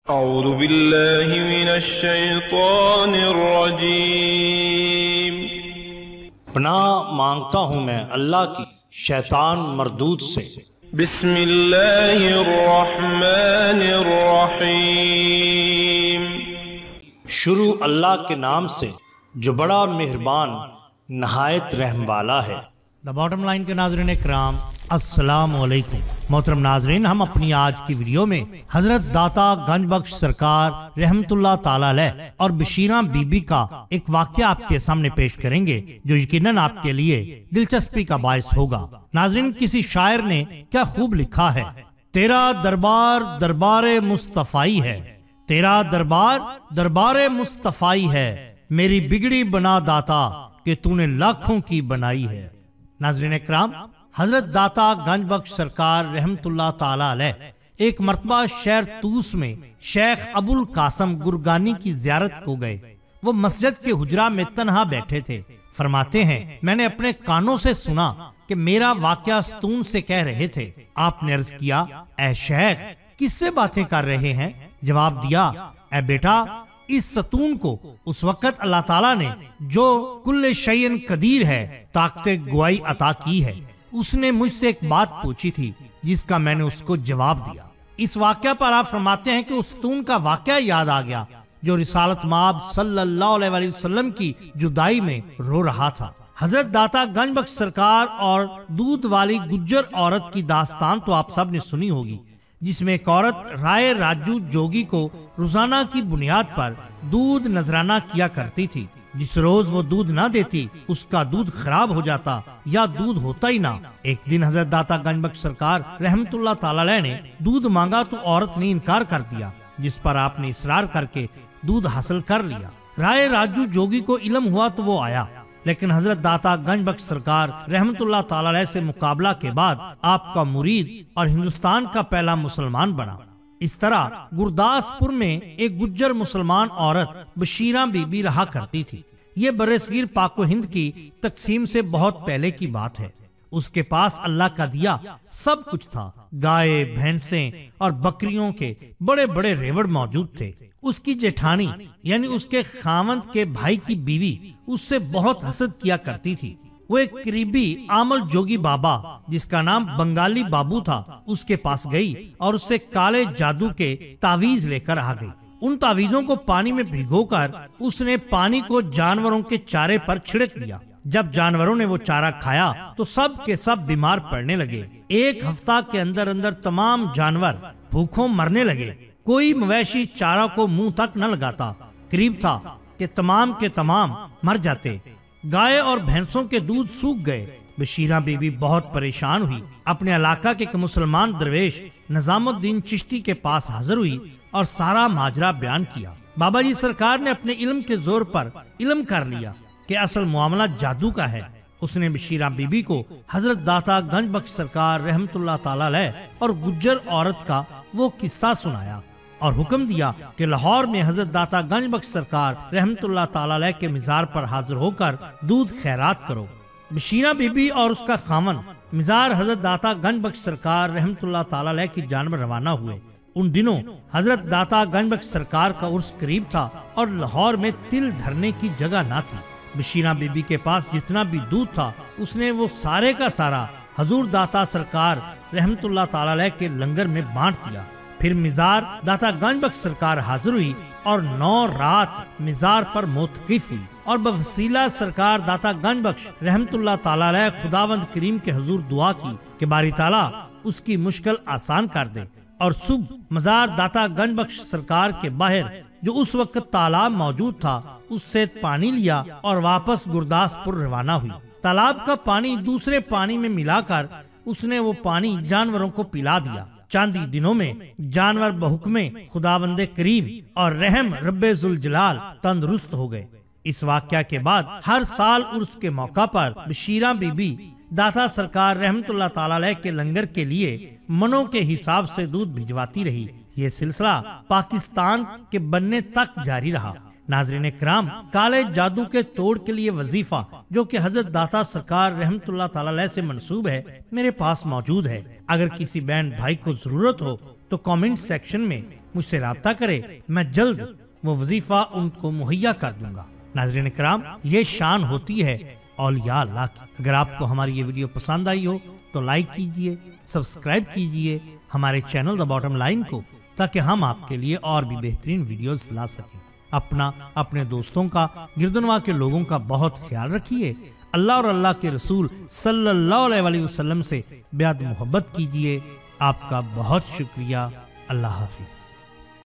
اعوذ باللہ من الشیطان الرجیم۔ پناہ مانگتا ہوں میں اللہ کی شیطان مردود سے۔ بسم اللہ الرحمن الرحیم۔ شروع اللہ کے نام سے جو بڑا مہربان نہایت رحم والا ہے۔ دا باٹم لائن کے ناظرین اکرام، السلام علیکم۔ محترم ناظرین، ہم اپنی آج کی ویڈیو میں حضرت داتا گنج بخش سرکار رحمت اللہ تعالی علیہ اور بشیرہ بی بی کا ایک واقعہ آپ کے سامنے پیش کریں گے جو یقیناً آپ کے لیے دلچسپی کا باعث ہوگا۔ ناظرین، کسی شاعر نے کیا خوب لکھا ہے، تیرا دربار دربار مصطفی ہے، تیرا دربار دربار مصطفی ہے، میری بگڑی بنا داتا کہ تو نے لاکھوں کی بنائی ہے۔ ناظرین اکرام، حضرت داتا گنج بخش سرکار رحمت اللہ تعالی علیہ ایک مرتبہ شہر توس میں شیخ ابو القاسم گرگانی کی زیارت کو گئے۔ وہ مسجد کے حجرہ میں تنہا بیٹھے تھے۔ فرماتے ہیں، میں نے اپنے کانوں سے سنا کہ میرا واقعہ ستون سے کہہ رہے تھے۔ آپ نے عرض کیا، اے شیخ، کس سے باتیں کر رہے ہیں؟ جواب دیا، اے بیٹا، اس ستون کو اس وقت اللہ تعالیٰ نے جو کل شیء قدیر ہے طاقت گوائی عطا کی ہے، اس نے مجھ سے ایک بات پوچھی تھی جس کا میں نے اس کو جواب دیا۔ اس واقعہ پر آپ فرماتے ہیں کہ اس ستون کا واقعہ یاد آ گیا جو رسالت مآب صلی اللہ علیہ وسلم کی جدائی میں رو رہا تھا۔ حضرت داتا گنج بخش سرکار اور دودھ والی گجر عورت کی داستان تو آپ سب نے سنی ہوگی، جس میں ایک عورت رائے راجو جوگی کو روزانہ کی بنیاد پر دودھ نذرانہ کیا کرتی تھی۔ جس روز وہ دودھ نہ دیتی اس کا دودھ خراب ہو جاتا یا دودھ ہوتا ہی نہ۔ ایک دن حضرت داتا گنج بخش سرکار رحمت اللہ تعالی علیہ نے دودھ مانگا تو عورت نے انکار کر دیا، جس پر آپ نے اصرار کر کے دودھ حاصل کر لیا۔ رائے راجو جوگی کو علم ہوا تو وہ آیا، لیکن حضرت داتا گنج بخش سرکار رحمت اللہ تعالی علیہ سے مقابلہ کے بعد آپ کا مرید اور ہندوستان کا پہلا مسلمان بنا۔ اس طرح گرداسپور میں ایک گجر مسلمان عورت بشیرہ بی بی رہا کرتی تھی۔ یہ برصغیر پاک و ہند کی تقسیم سے بہت پہلے کی بات ہے۔ اس کے پاس اللہ کا دیا سب کچھ تھا، گائے، بھینسیں اور بکریوں کے بڑے بڑے ریوڑ موجود تھے۔ اس کی جیٹھانی یعنی اس کے خاوند کے بھائی کی بیوی اس سے بہت حسد کیا کرتی تھی۔ وہ ایک قریبی عامل جوگی بابا جس کا نام بنگالی بابو تھا اس کے پاس گئی اور اس سے کالے جادو کے تعویذ لے کر آ گئی۔ ان تعویذوں کو پانی میں بھگو کر اس نے پانی کو جانوروں کے چارے پر چھڑک دیا۔ جب جانوروں نے وہ چارہ کھایا تو سب کے سب بیمار پڑنے لگے۔ ایک ہفتہ کے اندر اندر تمام جانور بھوکوں مرنے لگے۔ کوئی مویشی چارہ کو منہ تک نہ لگاتا، قریب تھا کہ تمام کے تمام مر جاتے۔ گائے اور بھینسوں کے دودھ سوکھ گئے۔ بشیرہ بی بی بہت پریشان ہوئی، اپنے علاقہ کے ایک مسلمان درویش نظام الدین چشتی کے پاس حاضر ہوئی اور سارا ماجرا بیان کیا۔ بابا جی سرکار نے اپنے علم کے زور پر علم کر لیا کہ اصل معاملہ جادو کا ہے۔ اس نے بشیرہ بی بی کو حضرت داتا گنج بخش سرکار رحمت اللہ تعالی علیہ اور گجر عورت کا وہ قصہ سنایا اور حکم دیا کہ لاہور میں حضرت داتا گنج بخش سرکار رحمت اللہ تعالی علیہ کے مزار پر حاضر ہو کر دودھ خیرات کرو۔ بشیرہ بی بی اور اس کا خاوند مزار حضرت داتا گنج بخش سرکار رحمت اللہ تعالی علیہ کی جانب روانہ ہوئے۔ ان دنوں حضرت داتا گنج بخش سرکار کا عرس قریب تھا اور لاہور میں تل دھرنے کی جگہ نہ تھی۔ بشیرہ بی بی کے پاس جتنا بھی دودھ تھا اس نے وہ سارے کا سارا حضور داتا سرکار رحمت اللہ تعالی علیہ کے لنگر میں بانٹ دیا۔ پھر مزار داتا گنج بخش سرکار حاضر ہوئی اور 9 رات مزار پر موتقف ہوئی اور بوسیلہ سرکار داتا گنج بخش رحمت اللہ تعالی علیہ خداوند کریم کے حضور دعا کی کہ باری تعالیٰ اس کی مشکل آسان کر دے، اور صبح مزار داتا گنج بخش سرکار کے باہر جو اس وقت تالاب موجود تھا اس سے پانی لیا اور واپس گرداسپور روانہ ہوئی۔ تالاب کا پانی دوسرے پانی میں ملا کر اس نے وہ پانی جانوروں کو پلا دیا۔ چاندی دنوں میں جانور بحکم خداوند کریم اور رحم رب ذوالجلال تندرست ہو گئے۔ اس واقعہ کے بعد ہر سال عرس کے موقع پر بشیرہ بی بی داتا سرکار رحمت اللہ تعالی علیہ کے لنگر کے لیے منوں کے حساب سے دودھ بھجواتی رہی۔ یہ سلسلہ پاکستان کے بننے تک جاری رہا۔ ناظرین کرام، کالے جادو کے توڑ کے لیے وظیفہ جو کہ حضرت داتا سرکار رحمت اللہ تعالی علیہ سے منسوب ہے میرے پاس موجود ہے۔ اگر کسی بہن بھائی کو ضرورت ہو تو کامنٹ سیکشن میں مجھ سے رابطہ کرے، میں جلد وہ وظیفہ ان کو مہیا کر دوں گا۔ ناظرین کرام، یہ شان ہوتی ہے اولیاء اللہ کی۔ اگر آپ کو ہماری یہ ویڈیو پسند آئی ہو تو لائک کیجئے، سبسکرائب کیجئے ہمارے چینل دا باٹم لائن کو، تاکہ ہم آپ کے لیے اور بھی بہترین ویڈیوز لا سکیں۔ اپنے دوستوں کا، گردنواں کے لوگوں کا بہت خیال رکھیے۔ اللہ اور اللہ کے رسول صلی اللہ علیہ وسلم سے بیعت محبت کیجئے۔ آپ کا بہت شکریہ۔ اللہ حافظ۔